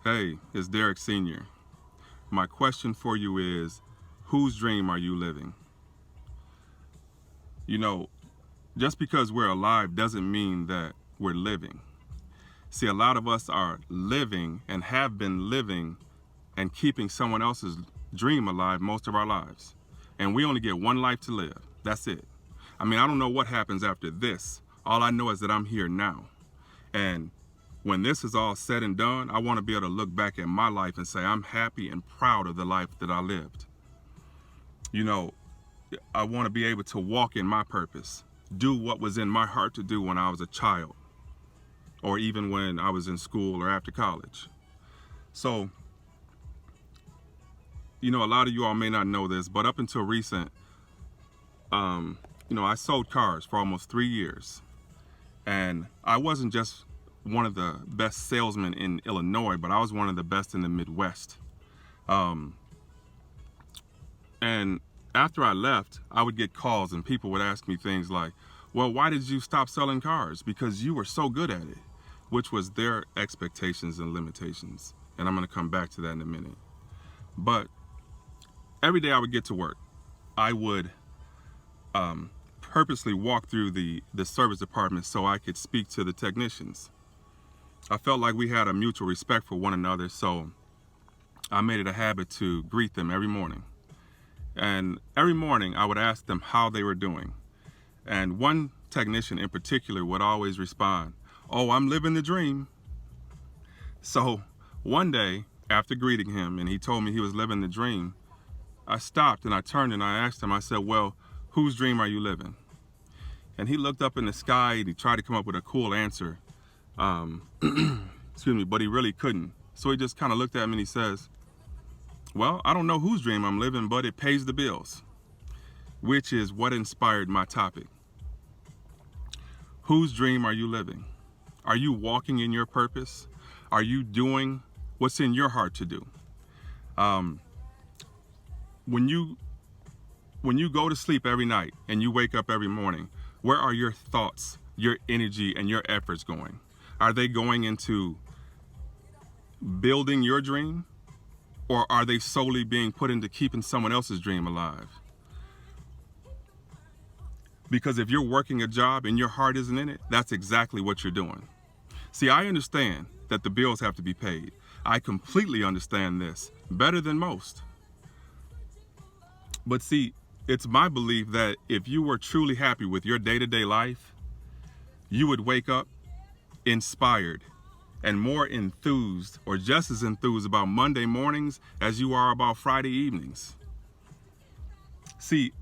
Hey, it's Derek Sr. My question for you is, whose dream are you living? You know, just because we're alive doesn't mean that we're living. See, a lot of us are living and have been living and keeping someone else's dream alive most of our lives. And we only get one life to live. That's it. I mean, I don't know what happens after this. All I know is that I'm here now. And when this is all said and done, I want to be able to look back at my life and say I'm happy and proud of the life that I lived. You know, I want to be able to walk in my purpose, do what was in my heart to do when I was a child, or even when I was in school or after college. So, a lot of you all may not know this, but up until recent, I sold cars for almost 3 years. And I wasn't just one of the best salesmen in Illinois, but I was one of the best in the Midwest. And after I left, I would get calls and people would ask me things like, well, why did you stop selling cars? Because you were so good at it, which was their expectations and limitations. And I'm going to come back to that in a minute. But every day I would get to work, I would purposely walk through the service department so I could speak to the technicians. I felt like we had a mutual respect for one another, so I made it a habit to greet them every morning. And every morning I would ask them how they were doing. And one technician in particular would always respond, "Oh, I'm living the dream." So one day, after greeting him and he told me he was living the dream, I stopped and I turned and I asked him, I said, well, whose dream are you living? And he looked up in the sky and he tried to come up with a cool answer. Excuse me, but he really couldn't. So he just kind of looked at me and he says, well, I don't know whose dream I'm living, but it pays the bills, which is what inspired my topic. Whose dream are you living? Are you walking in your purpose? Are you doing what's in your heart to do? When you go to sleep every night and you wake up every morning, where are your thoughts, your energy, and your efforts going? Are they going into building your dream, or are they solely being put into keeping someone else's dream alive? Because if you're working a job and your heart isn't in it, that's exactly what you're doing. See, I understand that the bills have to be paid. I completely understand this, better than most. But see, it's my belief that if you were truly happy with your day-to-day life, you would wake up inspired and more enthused, or just as enthused about Monday mornings as you are about Friday evenings. See,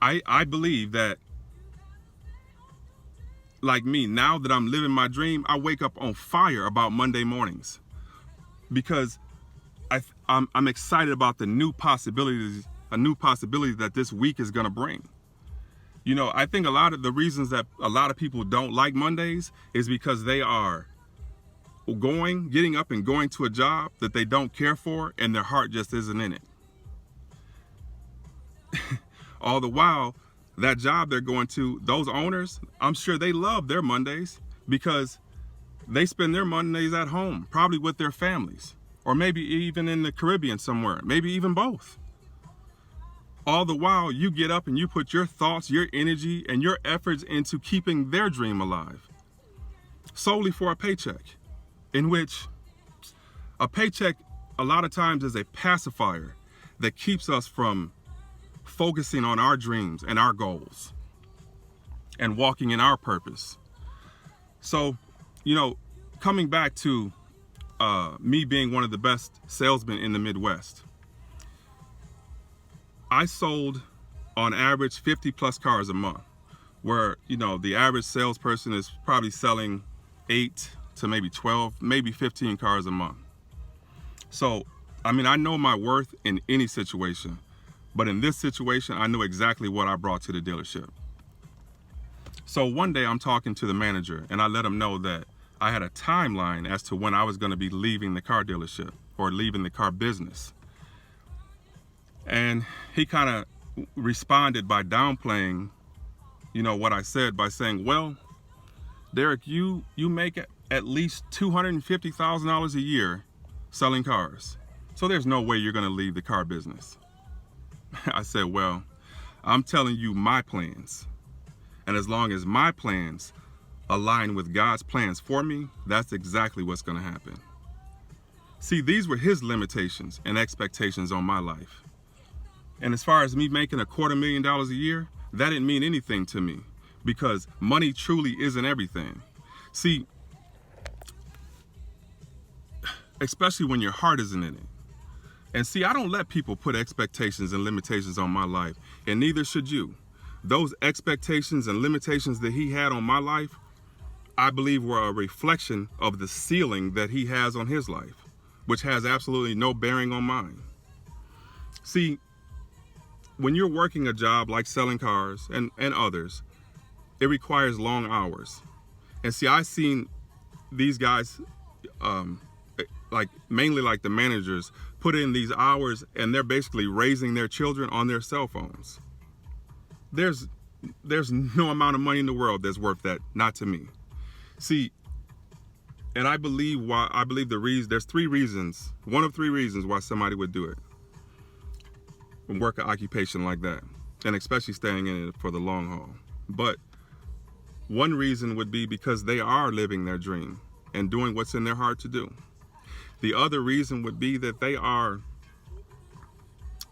I believe that, like me, now that I'm living my dream, I wake up on fire about Monday mornings because I'm excited about the new possibilities, a new possibility that this week is going to bring. I think a lot of the reasons that a lot of people don't like Mondays is because they are getting up and going to a job that they don't care for and their heart just isn't in it. All the while, that job they're going to, those owners, I'm sure they love their Mondays because they spend their Mondays at home, probably with their families, or maybe even in the Caribbean somewhere, maybe even both. All the while, you get up and you put your thoughts, your energy, and your efforts into keeping their dream alive, solely for a paycheck, in which a paycheck a lot of times is a pacifier that keeps us from focusing on our dreams and our goals and walking in our purpose. So, coming back to me being one of the best salesmen in the Midwest, I sold on average 50 plus cars a month, where, the average salesperson is probably selling 8 to maybe 12, maybe 15 cars a month. So, I know my worth in any situation, but in this situation, I knew exactly what I brought to the dealership. So one day I'm talking to the manager and I let him know that I had a timeline as to when I was going to be leaving the car dealership or leaving the car business. And he kind of responded by downplaying, what I said by saying, well, Derek, you make at least $250,000 a year selling cars. So there's no way you're going to leave the car business. I said, well, I'm telling you my plans. And as long as my plans align with God's plans for me, that's exactly what's going to happen. See, these were his limitations and expectations on my life. And as far as me making $250,000 a year, that didn't mean anything to me because money truly isn't everything. See, especially when your heart isn't in it. And see, I don't let people put expectations and limitations on my life, and neither should you. Those expectations and limitations that he had on my life, I believe were a reflection of the ceiling that he has on his life, which has absolutely no bearing on mine. See, when you're working a job like selling cars and others, it requires long hours. And see, I've seen these guys, mainly like the managers, put in these hours and they're basically raising their children on their cell phones. There's no amount of money in the world that's worth that, not to me. See, and I believe there's three reasons, one of three reasons why somebody would do it. And work an occupation like that, and especially staying in it for the long haul. But one reason would be because they are living their dream and doing what's in their heart to do. The other reason would be that they are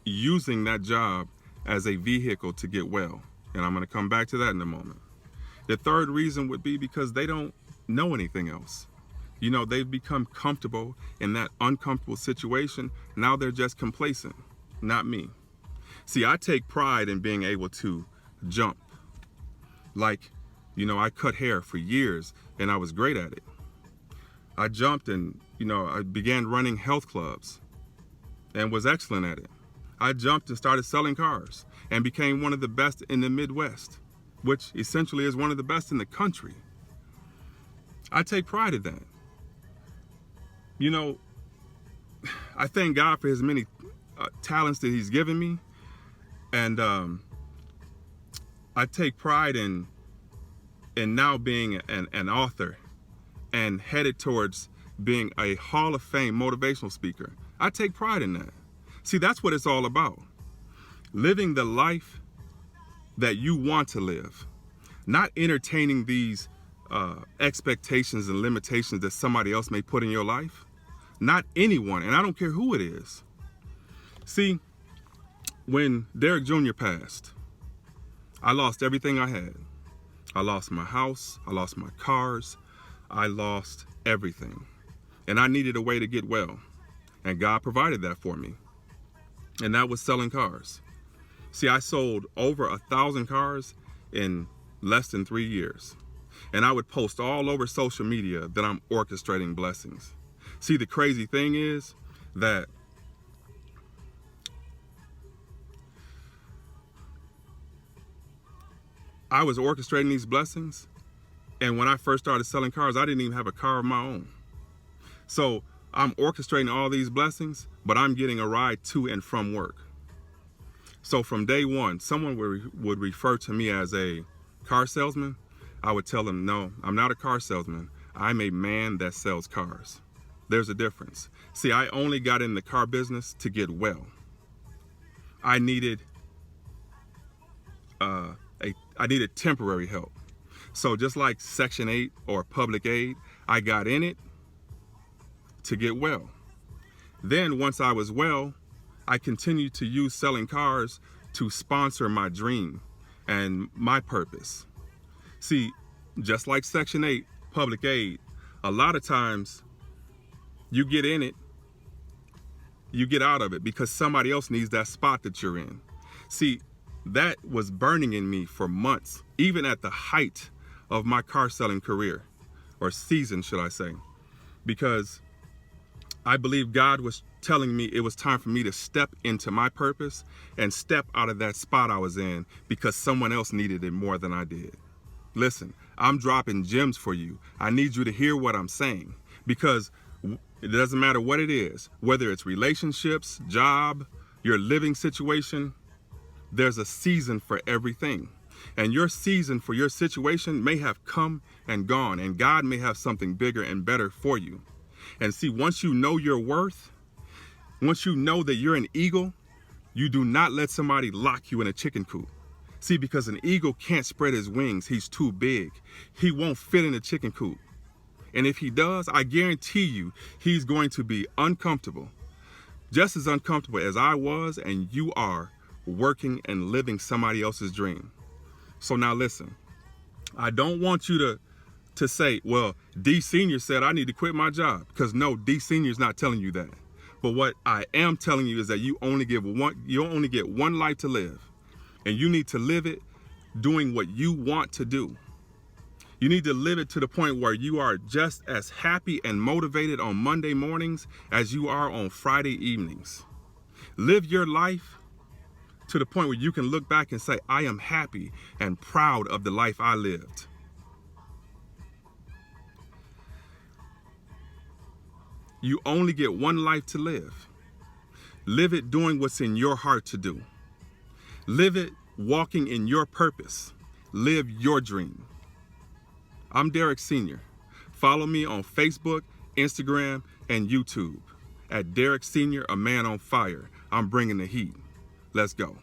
using that job as a vehicle to get well. And I'm going to come back to that in a moment. The third reason would be because they don't know anything else. You know, they've become comfortable in that uncomfortable situation. Now they're just complacent. Not me. See, I take pride in being able to jump. Like, you know, I cut hair for years and I was great at it. I jumped and, you know, I began running health clubs and was excellent at it. I jumped and started selling cars and became one of the best in the Midwest, which essentially is one of the best in the country. I take pride in that. You know, I thank God for his many talents that he's given me. And I take pride in now being an author and headed towards being a Hall of Fame motivational speaker. I take pride in that. See, that's what it's all about. Living the life that you want to live. Not entertaining these expectations and limitations that somebody else may put in your life. Not anyone, and I don't care who it is. See, when Derek Jr. passed, I lost everything I had. I lost my house, I lost my cars, I lost everything. And I needed a way to get well. And God provided that for me. And that was selling cars. See, I sold over 1,000 cars in less than 3 years. And I would post all over social media that I'm orchestrating blessings. See, the crazy thing is that I was orchestrating these blessings, and when I first started selling cars, I didn't even have a car of my own. So I'm orchestrating all these blessings, but I'm getting a ride to and from work. So from day one, someone would refer to me as a car salesman. I would tell them, no, I'm not a car salesman. I'm a man that sells cars. There's a difference. See, I only got in the car business to get well. I needed temporary help. So just like Section 8 or public aid, I got in it to get well. Then once I was well, I continued to use selling cars to sponsor my dream and my purpose. See, just like Section 8, public aid, a lot of times you get in it, you get out of it because somebody else needs that spot that you're in. See, that was burning in me for months, even at the height of my car selling career, or season, should I say, because I believe God was telling me it was time for me to step into my purpose and step out of that spot I was in because someone else needed it more than I did. Listen, I'm dropping gems for you. I need you to hear what I'm saying because it doesn't matter what it is, whether it's relationships, job, your living situation, there's a season for everything. And your season for your situation may have come and gone, and God may have something bigger and better for you. And see, once you know your worth, once you know that you're an eagle, you do not let somebody lock you in a chicken coop. See, because an eagle can't spread his wings. He's too big. He won't fit in a chicken coop. And if he does, I guarantee you, he's going to be uncomfortable. Just as uncomfortable as I was and you are working and living somebody else's dream. So now listen, I don't want you to say, well, D Senior said I need to quit my job. Because no, D Senior's not telling you that. But what I am telling you is that you only get one life to live. And you need to live it doing what you want to do. You need to live it to the point where you are just as happy and motivated on Monday mornings as you are on Friday evenings. Live your life to the point where you can look back and say, I am happy and proud of the life I lived. You only get one life to live. Live it doing what's in your heart to do. Live it walking in your purpose. Live your dream. I'm Derek Senior. Follow me on Facebook, Instagram, and YouTube at Derek Senior, a man on fire. I'm bringing the heat. Let's go.